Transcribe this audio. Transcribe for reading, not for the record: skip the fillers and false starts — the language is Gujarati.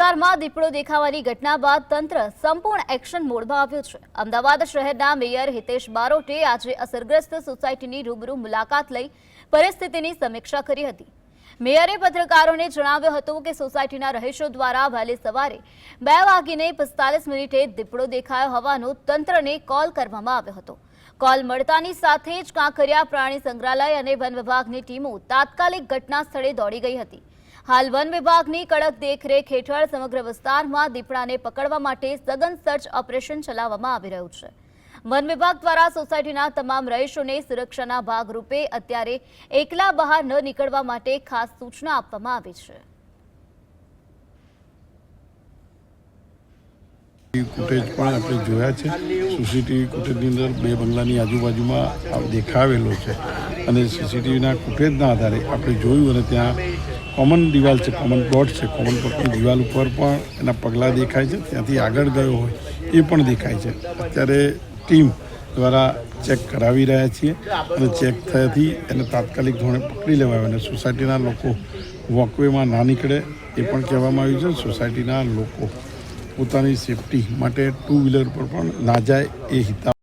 વિસ્તારમાં દીપડો દેખાવાની ઘટના બાદ તંત્ર સંપૂર્ણ એક્શન મોડમાં આવ્યું છે। અમદાવાદ શહેરના મેયર હિતેશ બારોટે આજે અસરગ્રસ્ત સોસાયટીની રૂબરૂ મુલાકાત લઈ પરિસ્થિતિની સમીક્ષા કરી હતી। મેયરે પત્રકારોને જણાવ્યું હતું કે સોસાયટીના રહીશો દ્વારા વહેલી સવારે 2:45 દીપડો દેખાયો હોવાનો તંત્રને કોલ કરવામાં આવ્યો હતો। કોલ મળતાની સાથે જ કાંકરિયા પ્રાણી સંગ્રહાલય અને વન વિભાગની ટીમો તાત્કાલિક ઘટના સ્થળે દોડી ગઈ હતી। હાલ વન વિભાગની કડક દેખરેખ હેઠળ સમગ્ર વિસ્તારમાં દીપડાને પકડવા માટે સઘન સર્ચ ઓપરેશન ચલાવવામાં આવી રહ્યું છે। વન વિભાગ દ્વારા સોસાયટીના તમામ રહીશોને સુરક્ષાના ભાગરૂપે અત્યારે એકલા બહાર ન નીકળવા માટે ખાસ સૂચના આપવામાં આવી છે। ફૂટેજ પણ આપણે જોયા છે। સીસીટીવી ફૂટેજની અંદર 2 બંગલાની આજુબાજુમાં દેખાવેલો છે અને સીસીટીવીના ફૂટેજના આધારે આપણે જોયું અને ત્યાં કોમન દિવાલ છે, કોમન પ્લોટ છે, કોમન પ્લોટની દિવાલ ઉપર પણ એના પગલાં દેખાય છે, ત્યાંથી આગળ ગયો હોય એ પણ દેખાય છે। અત્યારે ટીમ દ્વારા ચેક કરાવી રહ્યા છીએ અને ચેક થયાથી એને તાત્કાલિક ધોરણે પકડી લેવાય અને સોસાયટીના લોકો વોકવેમાં ના નીકળે એ પણ કહેવામાં આવ્યું છે। સોસાયટીના લોકો પોતાની સેફટી માટે 2 વ્હીલર પર પણ ના જાય એ હિતા